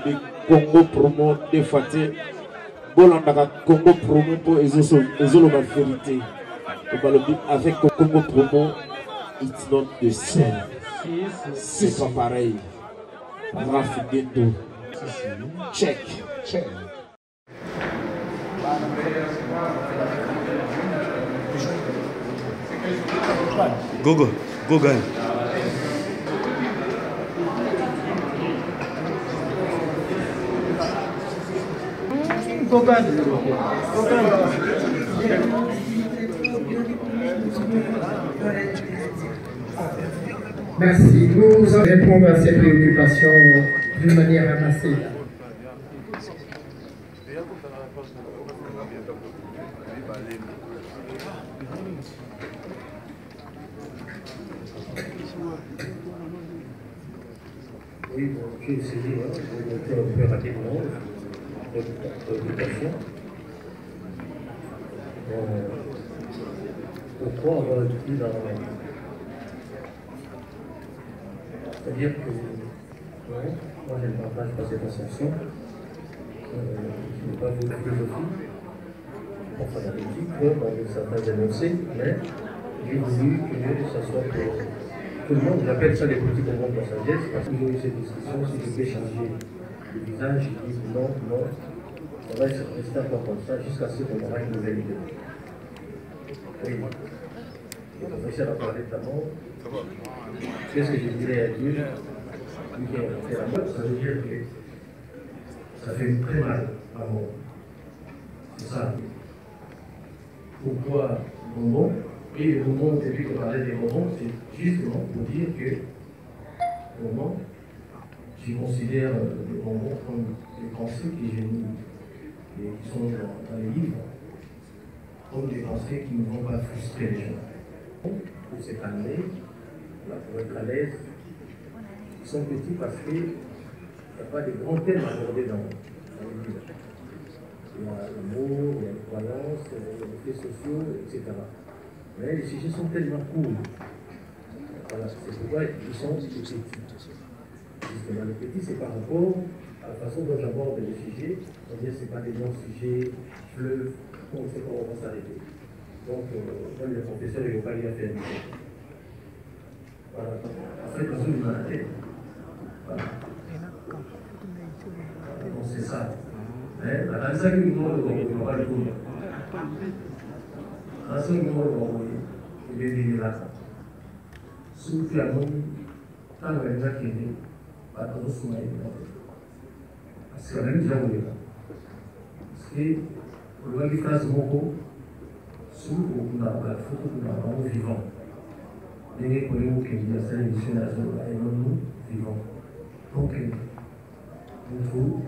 balobi Congo promo de Faté. Bolandaka Congo promo pour ezoloba vérité. Balobi avec Congo promo, it's not the same. C'est pas pareil. Rafi Gendo. Check. Gogo. Merci. Nous allons répondre à ces préoccupations d'une manière amassée. Oui, bon, j'ai essayé de faire un peu rapidement préoccupation. Pourquoi avoir été dans la vie? C'est-à-dire que moi je ne partage pas cette assumption. Je n'ai pas vu de philosophie, enfin la politique, avec certains énoncés, mais j'ai voulu que ça soit pour tout le monde. J'appelle ça les politiques au monde de la sagesse, parce que j'ai eu cette discussion, si je vais changer le visage, je dis non, ça va rester encore comme ça jusqu'à ce qu'on aura une nouvelle idée. Oui. Le professeur a parlé de la mort. Qu'est-ce que je dirais à Dieu? Lui qui a fait la mort, ça veut dire que ça fait très mal la mort. C'est ça. Pourquoi bonbon? Et le bonbon, depuis qu'on parlait des bonbons, c'est justement pour dire que bonbon, je considère les bonbons comme des pensées qui sont dans les livres, comme des pensées qui ne vont pas frustrer les gens. Pour se calmer, pour être à l'aise, ils sont petits parce qu'il n'y a pas de grands thèmes abordés dans les livres. Il y a l'amour, il y a les croyances, les effets sociaux, etc. Mais les sujets sont tellement courts. Voilà, c'est pourquoi ils sont petits. Justement, les petits, c'est par rapport à la façon dont j'aborde les sujets. C'est-à-dire, ce n'est pas des non-sujets, fleuves, on ne sait pas où on va s'arrêter. Donc, même le professeur, il ne va pas lui faire du temps. Voilà. En fait, parce que vous en avez. Voilà. Donc, c'est ça. Mais, la ça que nous ne pas le coup. La seule numéro de l'envoyer, il est dit là. Sous le piano, tant que les gens qui étaient, pas de ressources. Parce que même déjà, on est là. Parce que, pour le phrase moko, sous la photo de la vivant. Dès que nous avons cette émission, nous vivons. Donc, nous trouvons,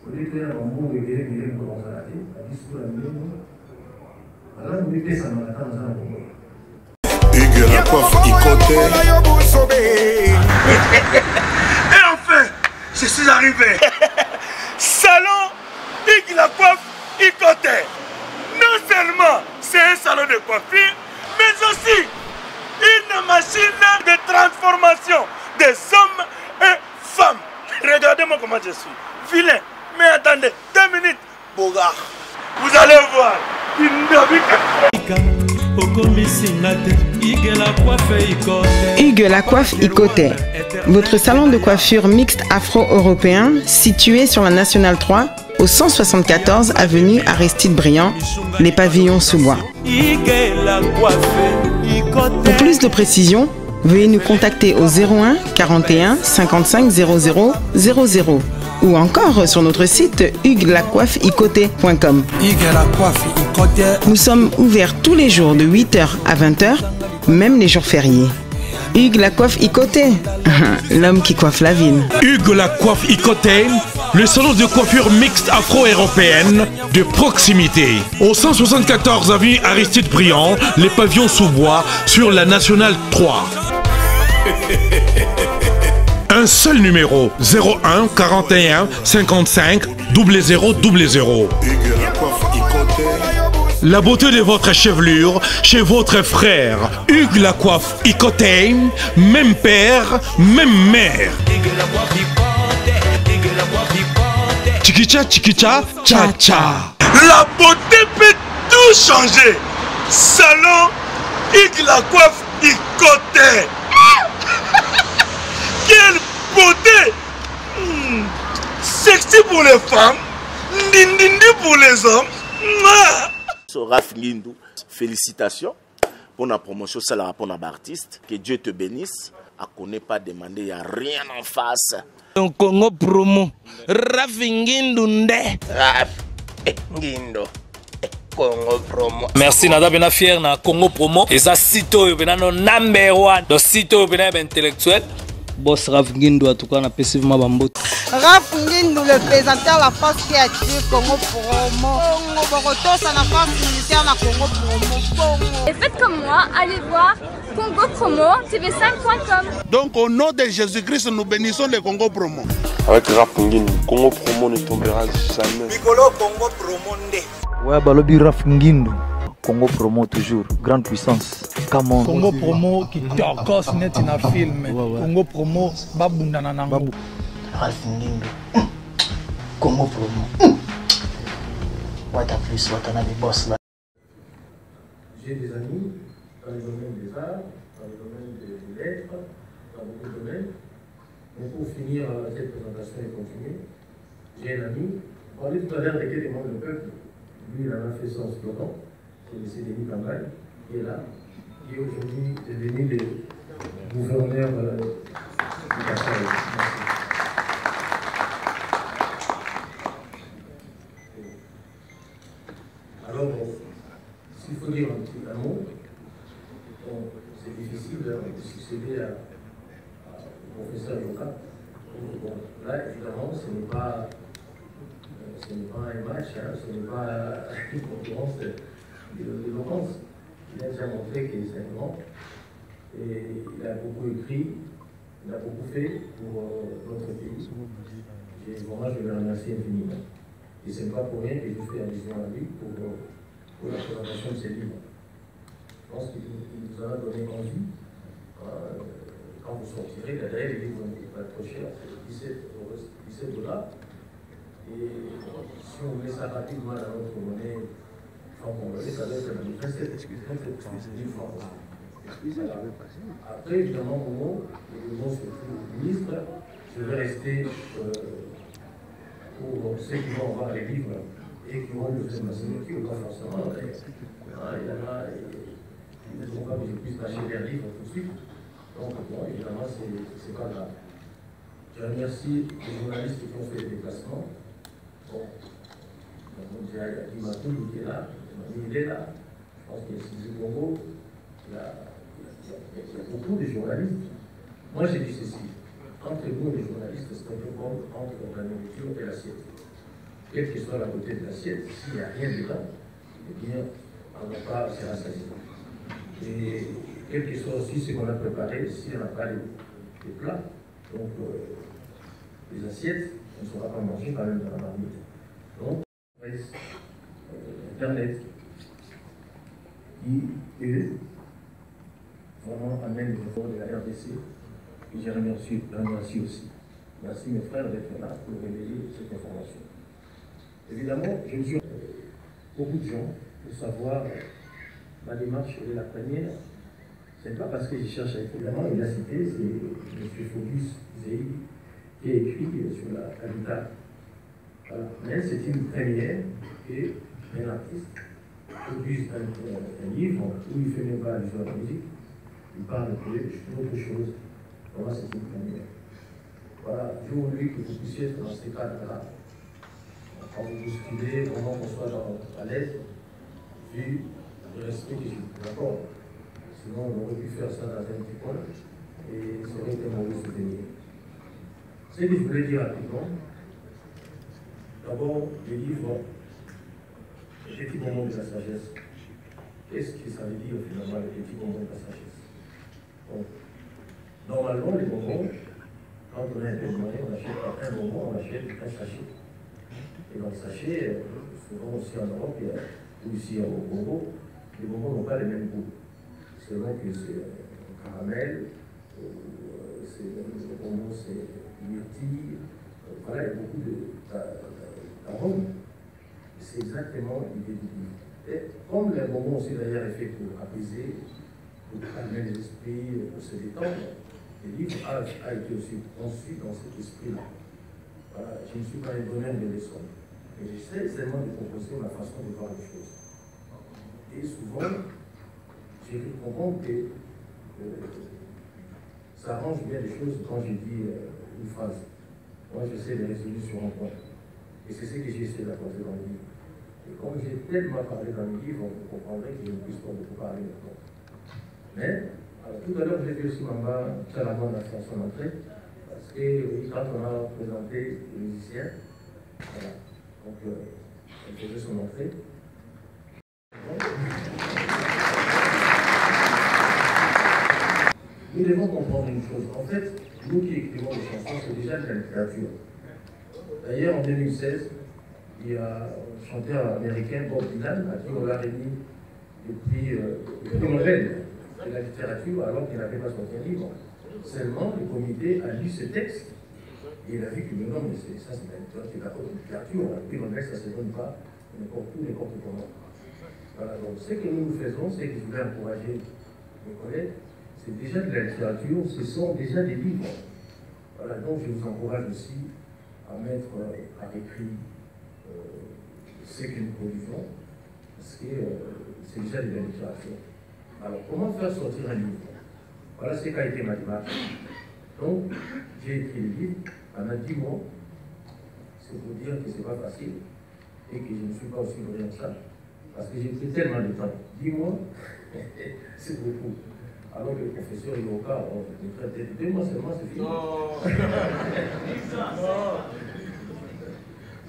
au lieu de faire un mot et de dire comment ça a été, la discours à nous, alors nous mettons ça dans la table dans la Hugues la coiffe Ikoté. Et enfin, je suis arrivé. Salon Hugues la coiffe Ikoté. Non seulement c'est un salon de coiffure, mais aussi une machine de transformation des hommes et femmes. Regardez-moi comment je suis. Vilain. Mais attendez, 2 minutes. Bogart. Vous allez voir. Hugues la coiffe Ikoté. Votre salon de coiffure mixte afro-européen situé sur la Nationale 3 au 174 avenue Aristide Briand, les pavillons sous bois. Pour plus de précisions, veuillez nous contacter au 01 41 55 00 00 ou encore sur notre site huguelacoiffeikoté.com. Nous sommes ouverts tous les jours de 8h à 20h, même les jours fériés. Hugues la coiffe Ikoté, l'homme qui coiffe la ville. Hugues la coiffe Ikoté, le salon de coiffure mixte afro-européenne de proximité. Au 174 avenue Aristide Briand, les pavillons sous bois sur la Nationale 3. Un seul numéro, 01 41 55 00 00. La beauté de votre chevelure chez votre frère. Hugues la coiffe Ikoté, même père, même mère. Chikicha, chikicha, cha cha. La beauté peut tout changer. Salon Hugues la coiffe Ikote. Quelle beauté! Sexy pour les femmes, ndindindi pour les hommes. Raf Ngindou, félicitations pour la promotion, ça la rapport à l'artiste. Que Dieu te bénisse. À connaît pas demander, il n'y a rien en face. Congo promo, Raf Ngindou nde. Raf Ngindou. Congo promo. Merci nada bena fier na Congo promo. Et ça sito bena no number one. Donc sito bena intellectuel. Boss Raf Ngindou en tout cas on a passivement bambote. Raf Ngindou le présentateur la force créative Congo promo. Congo Boroto ça la force militaire na Congo promo. Et faites comme moi, allez voir Congo promo tv5.com. Donc au nom de Jésus-Christ nous bénissons le Congo promo. Avec Raf Ngindou, Congo promo ne tombera jamais. Piccolo Congo promo nde. Ouais, Balobi Raf Ngindou. Congo promo toujours, grande puissance. Comment Congo promo qui torcos net in a film. Congo promo babunda nanango. Raf Ngindou. Congo promo. What a plus, what a nabi boss là. J'ai des amis dans le domaine des arts, dans le domaine des lettres, dans beaucoup de domaines. Mais pour finir cette présentation et continuer, j'ai un ami, on parlait tout à l'heure des membres du peuple. Lui, il en a fait son slogan, c'est le CDI Campagne, qui est là, qui est aujourd'hui devenu le gouverneur du Cassel. Alors, s'il faut dire un mot, c'est difficile de succéder au professeur Yoka. Bon, là, évidemment, ce n'est pas un match, hein, ce n'est pas une concurrence d'éloquence. Il a déjà montré qu'il est un grand et il a beaucoup écrit, il a beaucoup fait pour notre pays. Vraiment, je le remercie infiniment. Et ce n'est pas pour rien que je fais allusion à lui pour la présentation de ses livres. Je pense qu'il nous en a donné envie. Quand vous sortirez, derrière les livres ne sont pas trop chers, c'est 17 $. Et si on met ça rapidement dans notre monnaie franc-congolaise, ça doit être 27 000 francs. Après, évidemment, mon mot, et le mot surtout du ministre, je vais rester pour ceux qui vont voir les livres et qui vont le faire ma signature, pas forcément. Il y en a, ils ne sont pas que je puisse acheter des livres tout de suite. Donc, bon, évidemment, c'est pas grave. Je remercie les journalistes qui ont fait les déplacements. Bon, il y a Dimatou qui est là, il est là. Je pense qu'il y a Sylvie Bongo, il y a beaucoup de journalistes. Moi, j'ai dit ceci. Entre nous et les journalistes, c'est un peu comme entre la nourriture et l'assiette. Quelle que soit la beauté de l'assiette, s'il n'y a rien dedans, eh bien, on ne va pas se rassasier. Et quel que soit aussi ce qu'on a préparé, si on n'a pas les plats, donc les assiettes, on ne saura pas manger quand même dans la marmite. Donc, Internet, qui, eux, vraiment amène le fort de la RDC, et je remercie aussi. Merci mes frères d'être là pour révéler cette information. Évidemment, je me suis beaucoup de gens pour savoir ma démarche est la première. Ce n'est pas parce que je cherche à être évidemment, il a cité, c'est M. Phobus Zéhi qui a écrit sur la capitale. Voilà. Mais c'est une première et un artiste produit un livre où il fait même pas allusion à la musique, il parle d'autre chose. Voilà, c'est une première. Voilà, je voulais que vous puissiez être dans ces cadres-là. Quand vous bousculez, vraiment qu'on soit à l'aise, vu le respect que j'ai. D'accord? Sinon, on aurait pu faire ça dans un petit coin et ça aurait été un mauvais souvenir. Ce que je voulais dire rapidement, d'abord, les livres, les petits moments de la sagesse. Qu'est-ce que ça veut dire finalement, les petits moments de la sagesse? Donc, normalement, les bonbons, quand on a un peu de moyen, on achète pas un bonbon, on achète un sachet. Et dans le sachet, souvent aussi en Europe ou ici au Congo, les bonbons n'ont pas le même goût. Selon que c'est un caramel, le bonbon c'est myrtille, voilà, il y a beaucoup comprendre. C'est exactement l'idée du livre. Et comme le bonbon aussi d'ailleurs est fait pour apaiser, pour calmer les esprits, pour se détendre, le livre a été aussi conçu dans cet esprit-là. Voilà, je ne suis pas un donneur de leçons, mais j'essaie seulement de proposer ma façon de voir les choses. Et souvent, j'ai cru comprendre que ça arrange bien les choses quand je dis une phrase. Moi, j'essaie de résumer sur un point. Et c'est ce que j'ai essayé d'apporter dans le livre. Et comme j'ai tellement parlé dans le livre, vous comprendrez que je ne puisse pas beaucoup parler maintenant. Mais, alors, tout à l'heure, j'ai vu aussi Mamba Chalamanda faire son entrée, parce que oui, quand on a présenté les musiciens, voilà, donc elle faisait son entrée. Nous devons comprendre une chose. En fait, nous qui écrivons des chansons, c'est déjà de la littérature. D'ailleurs, en 2016, il y a un chanteur américain, Bob Dylan, à qui on l'a remis depuis le Nobel de la littérature, alors qu'il n'avait pas sorti un livre. Seulement, le comité a lu ce texte et il a vu que non, mais ça c'est la littérature. Le prix Nobel, ça ne se donne pas n'importe où, n'importe comment. Voilà, donc ce que nous faisons, c'est que je voulais encourager mes collègues, c'est déjà de la littérature, ce sont déjà des livres. Voilà, donc je vous encourage aussi à mettre par écrit ce que nous produisons, parce que c'est déjà de la littérature. Alors, comment faire sortir un livre? Voilà ce qu'a été ma démarche. Donc, j'ai écrit le livre pendant 10 mois. C'est pour dire que ce n'est pas facile et que je ne suis pas aussi brillant que ça, parce que j'ai pris tellement de temps. 10 mois, c'est beaucoup. Alors que le professeur Iroka, on traite de 2 mois seulement, c'est fini.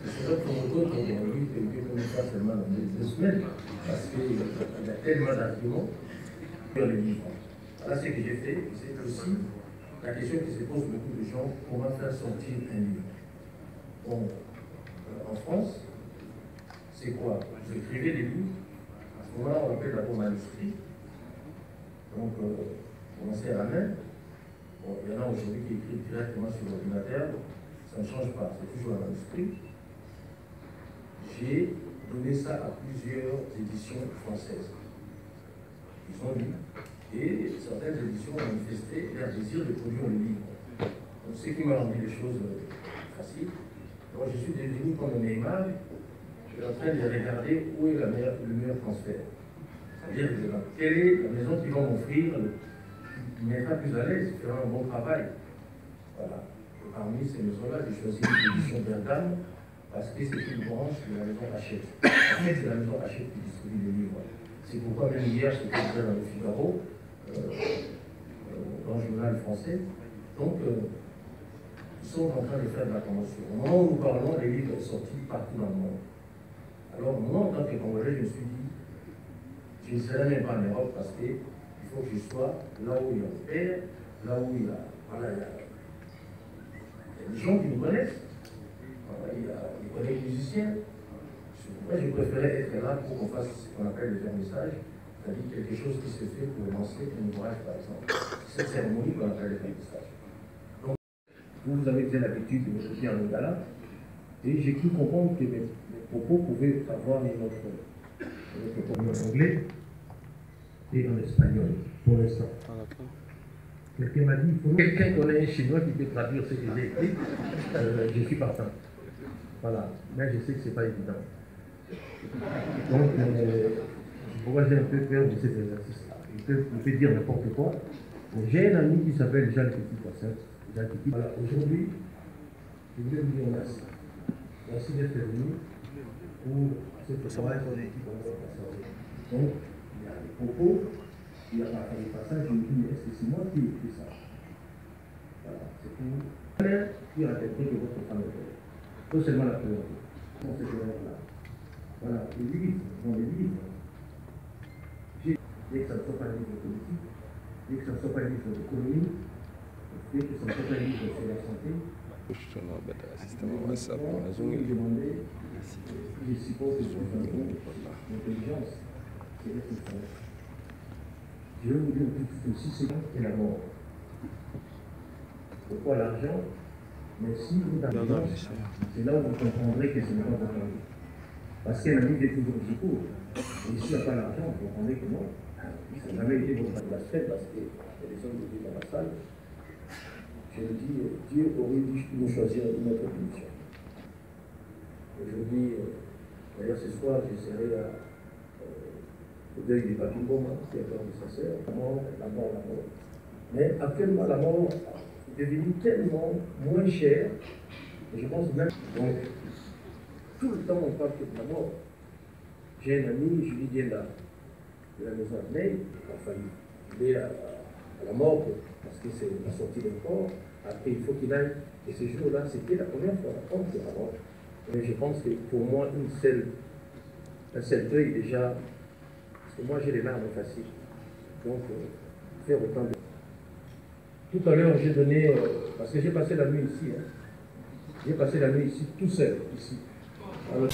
C'est notre moto qui a dit que nous pas seulement dans 2 semaines, parce qu'il y a tellement d'arguments sur les livres. Voilà ce que j'ai fait, c'est aussi la question qui se pose beaucoup de gens, comment faire sortir un livre. Bon, en France, c'est quoi? Vous écrivez des livres, à ce moment-là on appelle d'abord manuscrit, donc commencez à la main. Bon, il y en a aujourd'hui qui écrivent directement sur l'ordinateur, ça ne change pas, c'est toujours un manuscrit. J'ai donné ça à plusieurs éditions françaises. Ils ont lu. Et certaines éditions ont manifesté leur désir de produire le livre. Donc, ce qui m'a rendu les choses faciles. Donc, je suis devenu comme un Neymar, je suis en train de regarder où est le meilleur transfert. C'est-à-dire, quelle est la maison qui va m'offrir, qui m'aidera plus à l'aise, qui fera un bon travail. Voilà. Et parmi ces maisons-là, j'ai choisi l'édition Bergame, parce que c'est une branche de la maison Hachette. En fait, c'est la maison Hachette qui distribue les livres. C'est pourquoi même hier, j'étais dans le Figaro, dans le journal français. Donc, ils sont en train de faire de la promotion. Au moment où nous parlons, les livres sont sortis partout dans le monde. Alors, moi, en tant que Congolais, je me suis dit, je ne serai même pas en Europe parce qu'il faut que je sois là où il y a le père, là où il y a, voilà, il y a des gens qui nous connaissent. Il y a des collègues musiciens. Moi, je préférais être là pour qu'on fasse ce qu'on appelle le vernissage, c'est-à-dire quelque chose qui se fait pour lancer un ouvrage, par exemple. Cette cérémonie qu'on appelle le vernissage. Donc, vous avez bien l'habitude de me soutenir en Lingala, et j'ai cru comprendre que mes propos pouvaient avoir une autre en anglais et en espagnol, pour l'instant. Quelqu'un m'a dit, quelqu'un connaît un chinois qui peut traduire ce que j'ai écrit, je suis partant. Voilà, mais je sais que ce n'est pas évident. Donc, pourquoi j'ai un peu peur de ces exercices-là? Je peux dire n'importe quoi. J'ai un ami qui s'appelle Jean Petit. Voilà, aujourd'hui, je voulais vous dire merci. Merci d'être venu pour cette soirée. Donc, il y a des propos, il y a des passages, je me dis, est-ce que c'est moi qui ai écrit ça? Voilà, c'est pour qui a interprété que votre femme est. Pas seulement la présenter. Dans cette erreur-là. Voilà, les livres, dans les livres, dès que ça ne soit pas un livre politique, dès que ça ne soit pas un livre d'économie, dès que ça ne soit pas un livre sur la santé, je suppose que c'est l'intelligence, c'est l'être humain. Je vais vous dire tout aussi, c'est et la mort. Pourquoi l'argent? Mais si vous avez c'est là où vous comprendrez que ce n'est pas votre vie. Parce qu'un ami est toujours du cours. Et s'il n'y a pas l'argent, vous comprendrez que non. Ça n'a jamais été votre aspect parce qu'il y a des gens qui étaient dans la salle. Je me dis, Dieu aurait dû nous choisir une autre mission. Aujourd'hui, d'ailleurs ce soir, je serai au deuil des papy Boma, qui est de sa sœur, la mort. Mais actuellement, la mort est devenue tellement moins chère, et je pense même. Donc, tout le temps, on parle que de la mort. J'ai un ami, je lui dis là, de la maison à Ney, enfin, il est à la mort, parce que c'est la sortie d'un corps. Après, il faut qu'il aille. Et ce jour-là, c'était la première fois qu'il la mort. Mais je pense que pour moi, un seul deuil déjà, parce que moi j'ai les larmes faciles. Donc, faire autant de. Tout à l'heure, j'ai donné, parce que j'ai passé la nuit ici. J'ai passé la nuit ici, tout seul, ici. Alors,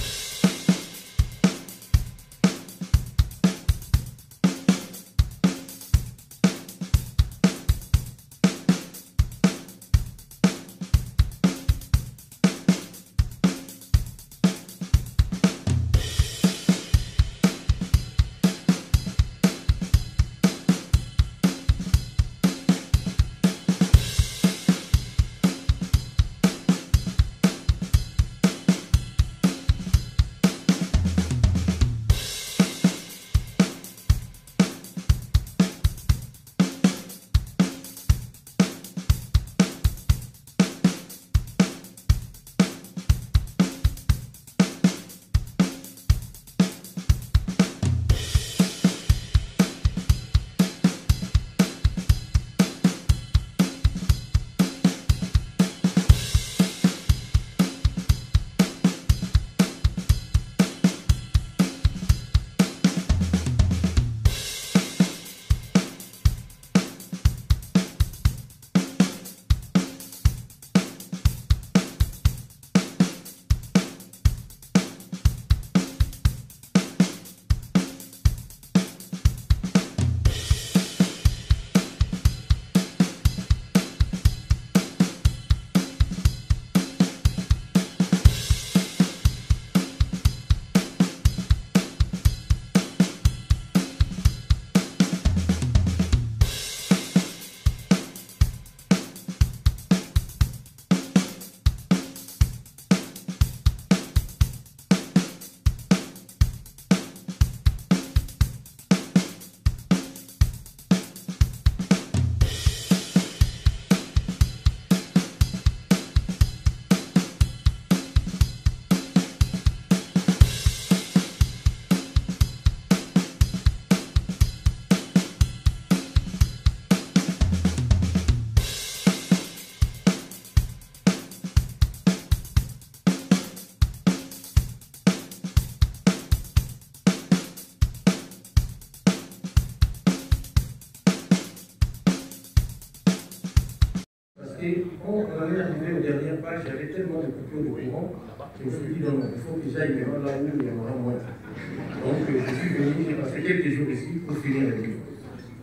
Et quand on en est arrivé aux dernières pages, j'avais tellement de coupures de courant que je me suis dit non, il faut que j'aille maintenant là où il y en aura moins. Donc je suis venu, j'ai passé quelques jours ici pour finir le livre.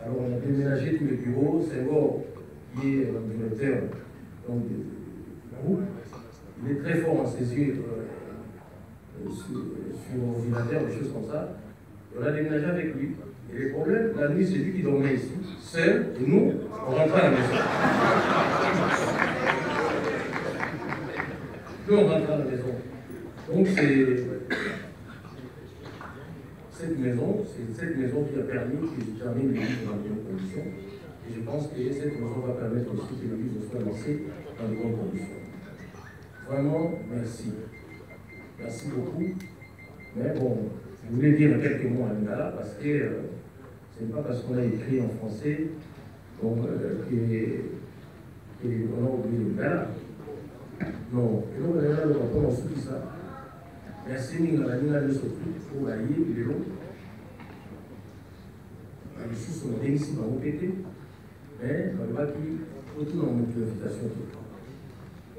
Alors on a déménagé tous les bureaux, Senghor, qui est le directeur du groupe, il est très fort en césure sur ordinateur, des choses comme ça. Et on a déménagé avec lui. Et le problème, la nuit, c'est lui qui dormait ici, seul, et nous, on rentrait à la maison. Nous, on rentre à la maison. Donc, c'est cette maison qui a permis que je termine le livre dans de bonnes conditions. Et je pense que cette maison va permettre aussi que le livre soit lancé dans de bonnes conditions. Vraiment, merci. Merci beaucoup. Mais bon, je voulais dire quelques mots à Ngala parce que ce n'est pas parce qu'on a écrit en français qu'on a oublié le Ngala. Non, et donc on a le rapport en dessous de ça. Merci Ngala, Ngala de surtout pour aller les lots. Les sous sont ici dans le PT, mais on va qui autour dans notre invitation tout le temps.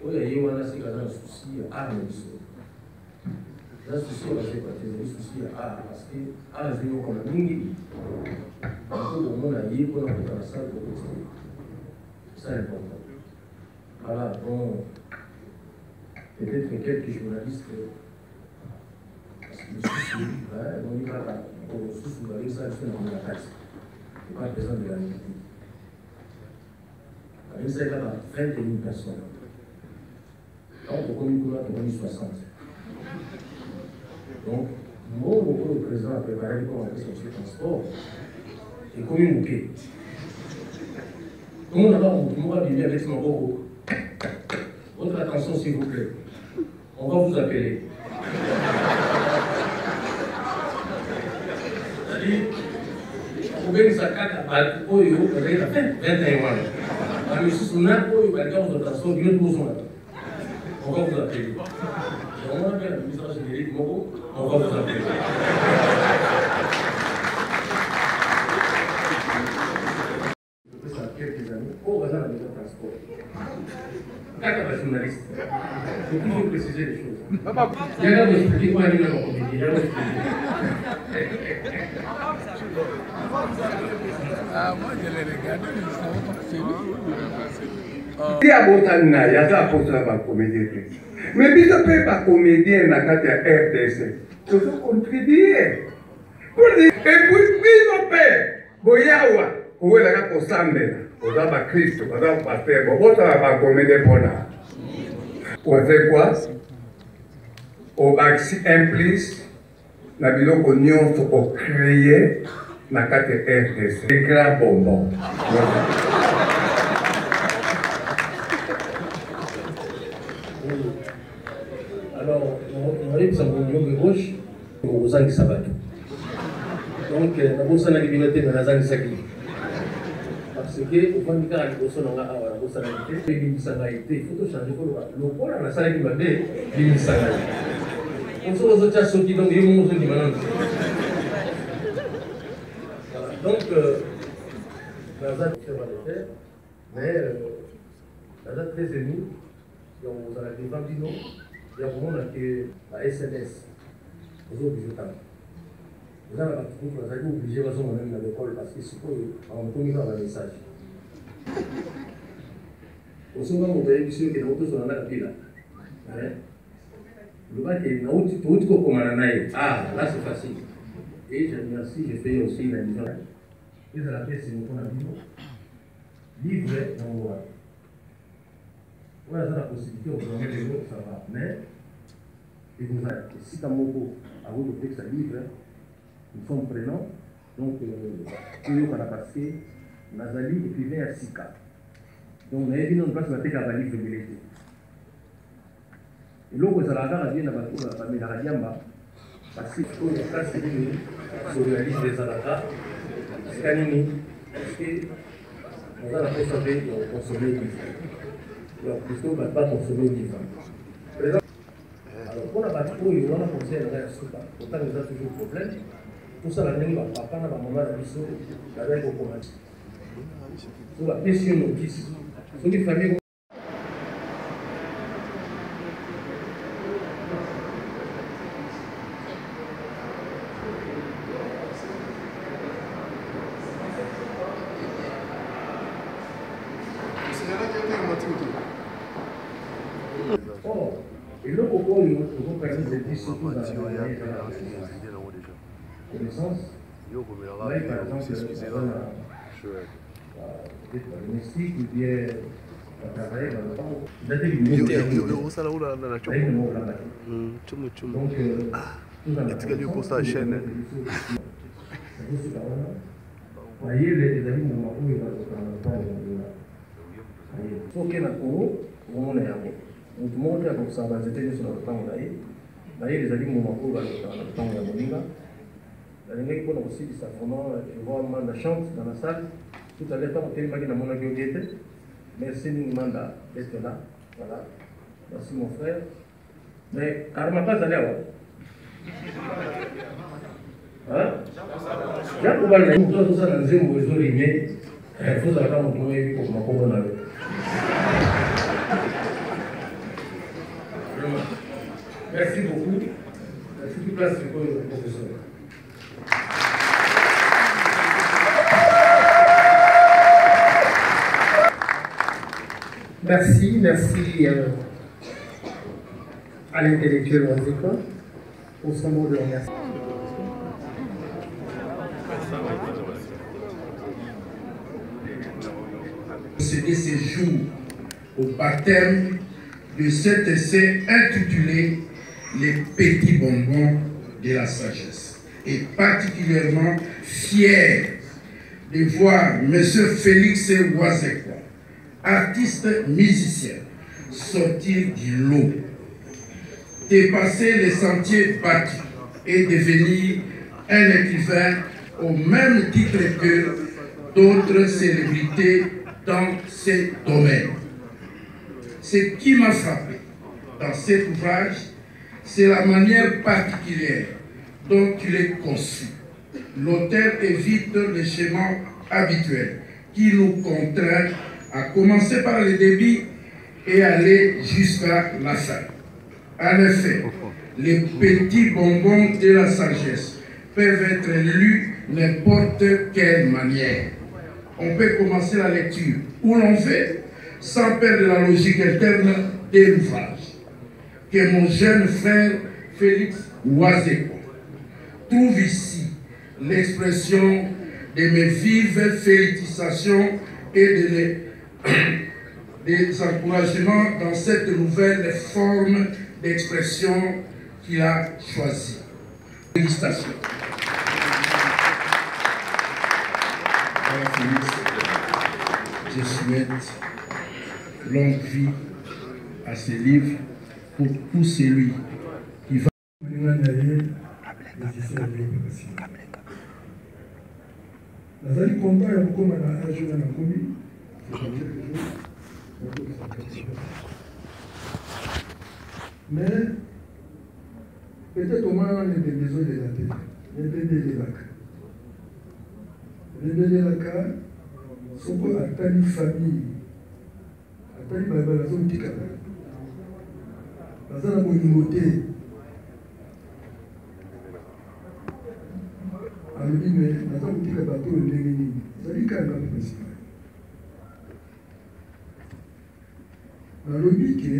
Oui, il y a un souci à là, souci, on va faire des soucis parce que je vais comme un mingi. Pour le monde, il y a pour la salle pour continuer. C'est important. Voilà, bon, peut-être quelques journalistes me suivent, on y va pour sous-soulever ça, je fais dans la taxe. Je n'ai pas besoin de la vérité. Il s'agit là 21 000 personnes. Donc, on a 60. Donc, moi, le président a préparé comment on fait son transport. Et comme une bouquet. Comment on va vivre avec mon gros. Votre attention, s'il vous plaît. On va vous appeler. C'est-à-dire, vous pouvez nous accueillir à 21 ans. On va vous appeler. On va faire l'administration générique, on va vous appeler. Ça fait quelques années, on va dans la maison de transport. Quand il y a des journalistes, il faut toujours préciser les choses. Il y a des expliquer quoi il y a dans la comédie. Il y a des expliquer. Moi, je l'ai regardé, mais je ne savais pas que c'est lui. Si abotana yaza apostla ba comédien mais biso pe ba comédien na kati ya RDC tozo contribuer pour dire et puis biso pe boyawa owela ka kosambela oza ba Kristo oza ba pasteur bobota ba comédien pona oze quoi o baxi implice na biloko nyonso o créer na kati ya RDC des grands bonbons. Alors, on arrive sur le milieu de gauche, on vous a dit ça va tout. Donc, on a dit que on a dit ça parce que, au fond du cas, on a dit il faut changer le pôle, on a ça qui m'a dit, on se retrouve à ce qui donne des mots de donc, la ZAD va le faire, mais la ZAD très émue, on a dit Bambino. Il y a vraiment la SNS, vous êtes obligés de faire. Vous avez obligé de faire même dans l'école parce que c'est pour communiquer un message. Aussi, on va vous dire que nous sommes dans la ville. Le bac est tout comme un anaï. Ah, là c'est facile. Et je remercie, j'ai fait aussi la vision. Et de la paix, c'est nous qu'on a dit. Livre dans le roi. On a la possibilité, on peut mettre les mots, ça va. Mais, et vous avez, si tu as mot à vous de texte à livre, nous sommes prenants. Donc, on a passé Nazali et puis vers Sika. Donc, on a dit, on passe la tête à la livre de l'été. Et là, vous allez avoir à dire, la famille Radiamba, parce que on a passé sur la liste des Alaka, Scanini, parce que nous allons consommer le livre. Alors, Christo ne va pas consommer le livre. Alors, pour la partie où il y a un conseil à la soupe, pourtant, il y a toujours un problème. Tout ça, la même papa, la maman, la mission, la règle au commerce. Sur la question notice, sur les familles. Et le pourquoi nous avons permis de dire surtout dans la connaissance, par exemple, la domestique ou bien la travail dans le temps, il a été limité. Donc, tout la chaîne. Voyez les amis de ma où il va dans le temps. Il faut qu'il y ait un cours, on est à vous. Donc, tout le monde a comme ça, c'était sur le temps d'ailleurs. Les amis de mon cours dans le temps de Moninga. Les mecs qui ont aussi du sacrement, je vois Manda chante dans la salle. Tout à l'heure, on a tellement mon aguette. Merci, Manda, d'être là. Voilà. Merci, mon frère. Mais, Karma pas allé avoir. Hein? J'ai un problème. Tout ça, dans un besoin de il faut savoir mon premier pour ma pauvre. Merci beaucoup. Merci toute place pour le professeur. Merci, merci à l'intellectuel Wazekwa pour son mot de remerciement. Procéder ces jours au baptême de cet essai intitulé Les petits bonbons de la sagesse. Et particulièrement fier de voir M. Félix Wazekwa, artiste musicien, sortir du lot, dépasser les sentiers battus et devenir un écrivain au même titre que d'autres célébrités dans ces domaines. Ce qui m'a frappé dans cet ouvrage, c'est la manière particulière dont il est conçu. L'auteur évite le schéma habituel qui nous contraint à commencer par le début et aller jusqu'à la fin. En effet, les petits bonbons de la sagesse peuvent être lus n'importe quelle manière. On peut commencer la lecture où l'on veut, sans perdre la logique interne de l'ouvrage. Que mon jeune frère Félix Wazekwa trouve ici l'expression de mes vives félicitations et des encouragements dans cette nouvelle forme d'expression qu'il a choisie. Félicitations. Je souhaite longue vie à ce livre pour tout celui qui va. Nazali content ya kokoma na âge na komi. Mais peut-être au moins les besoins de la tête, les bébés de la cas. Les bébés de la cas sont quoi à tali famille, à tali baba la zone tika. La zone monimoté. Alors dit mais la zone tika bateau le négeni. Ça dit quand même pas si. Alors dit que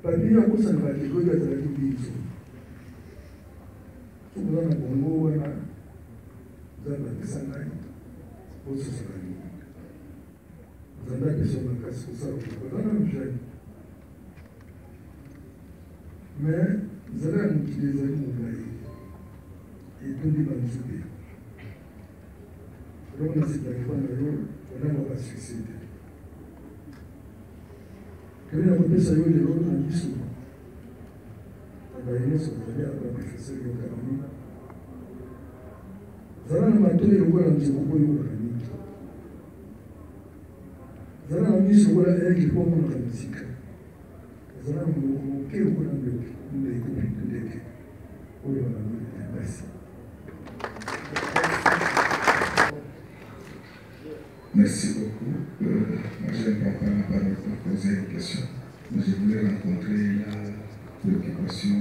papier en cause ça ne va pas être la vie. Tout le monde a bon wana zamba sangai oso sangai zamba peso makasi ko sa ko na mjai mais zara muti des amis mobile et tout les banzube donc on s'est pas on a pas succédé que la population yo de l'autre en dessous abayene so d'aller à la professeur yo kanani zara na matoi lokola nzoko boyo kanani zara na miso lokola eki po mona musika zara na moke lokola ndeke ndeke ndeke oyo na merci. Merci beaucoup. Moi, je n'ai pas la parole pour poser une question, mais je voulais rencontrer la préoccupation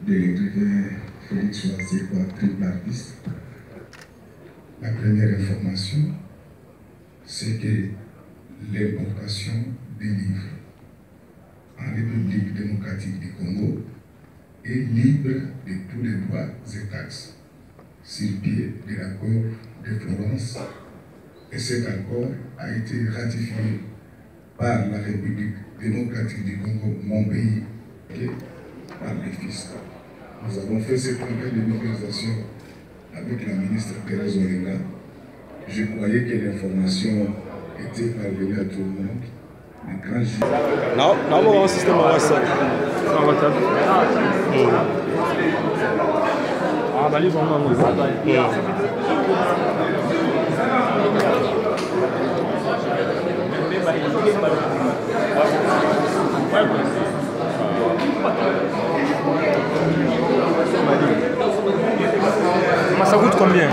de l'écrivain Félix Wazekwa, triple artiste. La première information, c'est que l'importation des livres en République démocratique du Congo est libre de tous les droits et taxes sur pied de l'accord de Florence, et cet accord a été ratifié par la République démocratique du Congo, mon pays, et par les FISC. Nous avons fait cette campagne de mobilisation avec la ministre Thérèse Olenga. Je croyais que l'information était parvenue à tout le monde. Non, on un système à ça. Ah, bah, les gens n'ont pas. Ça coûte combien?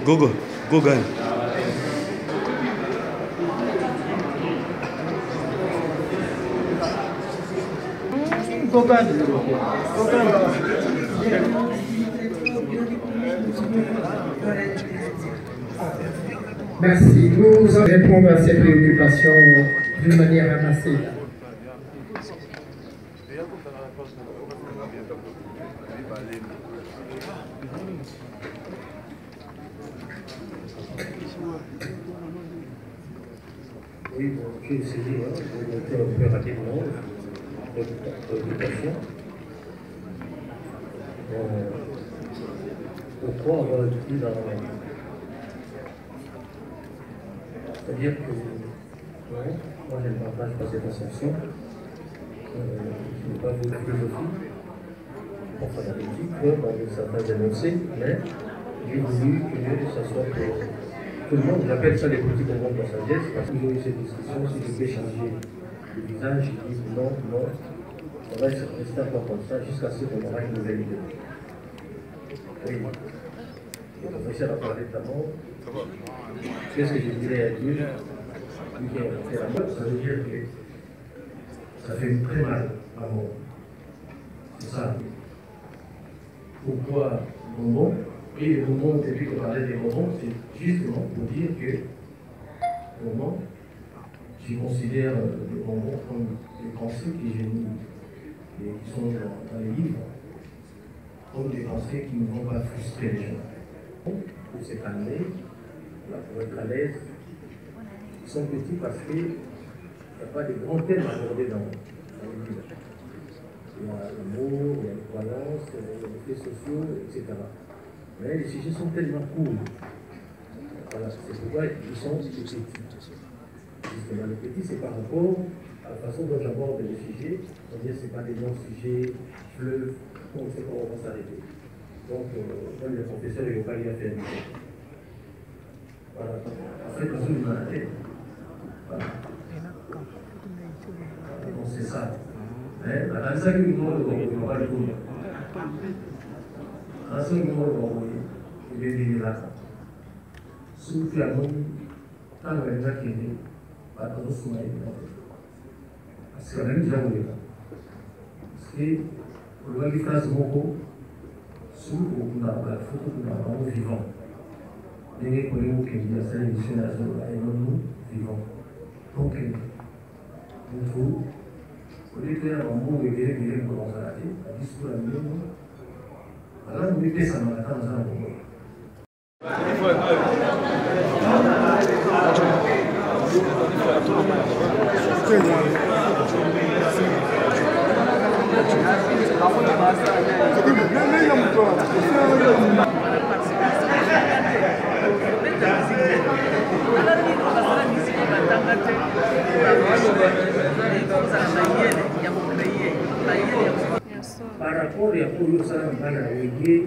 Google. Merci. Nous allons répondre à ces préoccupations d'une manière amassée. Oui, bon, j'ai essayé de monter un peu rapidement l'éducation. Pourquoi avoir été dans la main? C'est-à-dire que moi je ne partage pas cette ascension. Je n'ai pas vu de philosophie. Enfin, la politique, dans certains énoncés, mais j'ai voulu que ça soit pour tout le monde. J'appelle ça les petits moments de la sagesse, parce que j'ai eu cette discussion, si je peux changer le visage, je dis non, non, on va rester encore comme ça jusqu'à ce qu'on aura une nouvelle idée. Oui. Le professeur a parlé de la mort. Qu'est-ce que je dirais à Dieu? Lui qui a fait la mort, ça veut dire que ça fait très mal, la mort. C'est ça. Pourquoi bonbon? Et le bonbon, depuis qu'on parlait des bonbons, c'est justement pour dire que, bonbon, je considère les bonbons comme des pensées que j'ai mis et qui sont dans les livres, comme des pensées qui ne vont pas frustrer les gens. Pour se calmer, pour être à l'aise, ils sont petits parce qu'il n'y a pas de grands thèmes abordés dans les livres. Il y a l'amour, il y a les croyances, les faits sociaux, etc. Mais les sujets sont tellement courts. Voilà, c'est pourquoi ils sont petits. Justement, les petits, c'est par rapport à la façon dont j'aborde les sujets. C'est-à-dire que ce n'est pas des non-sujets, fleuves, on ne sait pas où on va s'arrêter. Donc, même le professeur, il ne va pas y faire du tout. Voilà. En fait, on se met la tête. Voilà. Donc, c'est ça. Mais la raison que nous avons pas le coup. La raison que nous avons il est venu là. Si tu as mon temps, il y a qui est pas trop souvent. Parce que la même chose, parce que pour le faire ce mot, sous la photo de la vivant. Les collègues qui disent ça, ils sont là, nous vivons. Donc, nous trouvons. Au lieu de faire un mot et de commencer à la tête, à discours à nous, alors nous mettons ça dans la tête dans un mot. Par rapport à tout ça, on va la réguler,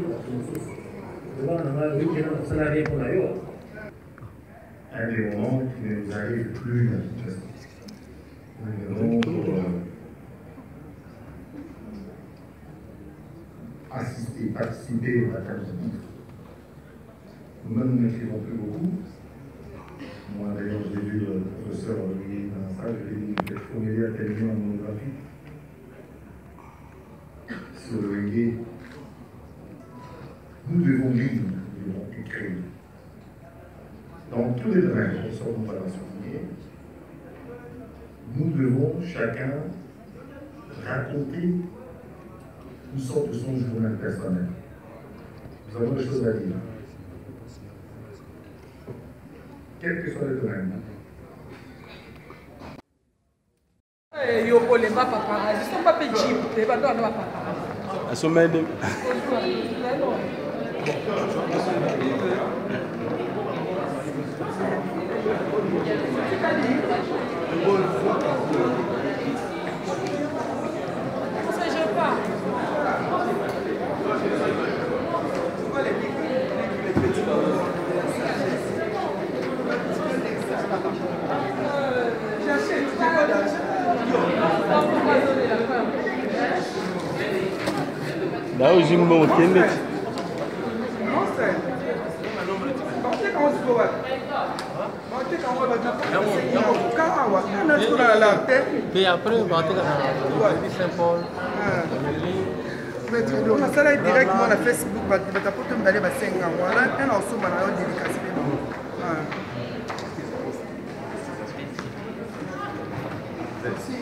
on va réguler notre salarié pour l'ailleurs. Un des moments qui ne nous arrive plus dans toute façon. Nous venons pour assister, participer à la table de titre. Nous-mêmes, nous n'écrivons plus beaucoup. Moi, d'ailleurs, j'ai vu le professeur Olivier dans la salle, je lui ai dit qu'il faut m'aider à terminer ma monographie sur le reggae. Nous devons lire, nous devons écrire. Dans tous les domaines, nous sommes pas dans ce souvenir. Nous devons chacun raconter une sorte de son journal personnel. Nous avons des choses à dire. Quel que soit le domaine. Là où j'ai mon kende. Non, c'est. Et après, on va aller à Saint-Paul. On a ça là directement à Facebook, on a d'aller à 5 ans. Voilà, on a aussi un dédicace. Merci.